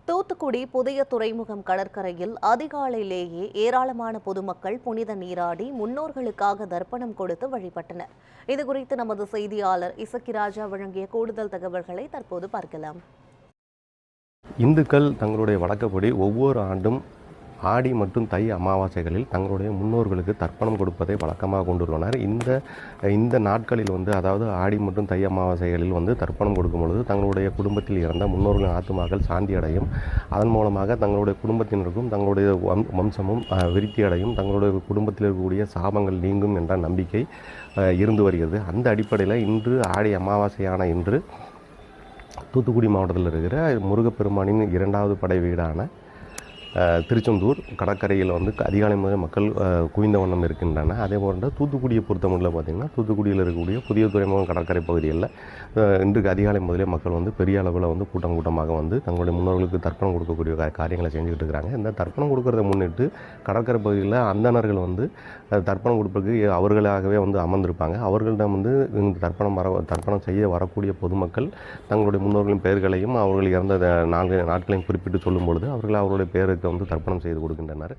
தூத்துக்குடி புதிய துறைமுகம் கடற்கரையில் அதிகாலையிலேயே ஏராளமான பொதுமக்கள் புனித நீராடி முன்னோர்களுக்காக தர்ப்பணம் கொடுத்து வழிபட்டனர். இதுகுறித்து நமது செய்தியாளர் இசக்கிராஜா வழங்கிய கூடுதல் தகவல்களை தற்போது பார்க்கலாம். இந்துக்கள் தங்களுடைய வழக்கப்படி ஒவ்வொரு ஆண்டும் ஆடி மற்றும் தை அமாவாசைகளில் தங்களுடைய முன்னோர்களுக்கு தர்ப்பணம் கொடுப்பதை வழக்கமாக கொண்டுள்ளனர். இந்த நாட்களில் அதாவது ஆடி மற்றும் தை அமாவாசைகளில் தர்ப்பணம் கொடுக்கும் பொழுது தங்களுடைய குடும்பத்தில் இறந்த முன்னோர்களின் ஆத்துமாக்கள் சாந்தி அடையும். அதன் மூலமாக தங்களுடைய குடும்பத்தினருக்கும் தங்களுடைய வம்சமும் விருத்தி அடையும், தங்களுடைய குடும்பத்தில் இருக்கக்கூடிய சாபங்கள் நீங்கும் என்ற நம்பிக்கை இருந்து வருகிறது. அந்த அடிப்படையில் இன்று ஆடி அமாவாசையான இன்று தூத்துக்குடி மாவட்டத்தில் இருக்கிற முருகப்பெருமானின் இரண்டாவது படை வீடான திருச்செந்தூர் கடற்கரையில் அதிகாலை முதல் மக்கள் குவிந்த வண்ணம் இருக்கின்றன. அதே போன்ற தூத்துக்குடியை பொறுத்தமட்டில் பார்த்திங்கன்னா தூத்துக்குடியில் இருக்கக்கூடிய புதிய துறைமுகம் கடற்கரை பகுதிகளில் இன்றைக்கு அதிகாலை முதலே மக்கள் பெரிய அளவில் கூட்டமாக தங்களுடைய முன்னோர்களுக்கு தர்ப்பணம் கொடுக்கக்கூடிய காரியங்களை செஞ்சுக்கிட்டு இருக்கிறாங்க. இந்த தர்ப்பணம் கொடுக்கறதை முன்னிட்டு கடற்கரை பகுதியில் அந்தணர்கள் தர்ப்பணம் கொடுப்பதற்கு அவர்களாகவே அமர்ந்திருப்பாங்க. அவர்களிடம் இந்த தர்ப்பணம் செய்ய வரக்கூடிய பொதுமக்கள் தங்களுடைய முன்னோர்களின் பெயர்களையும் அவர்கள் இறந்த நாட்களையும் குறிப்பிட்டு சொல்லும் பொழுது அவர்கள் அவருடைய பெயருக்கு தர்ப்பணம் செய்து கொடுக்கின்றனர்.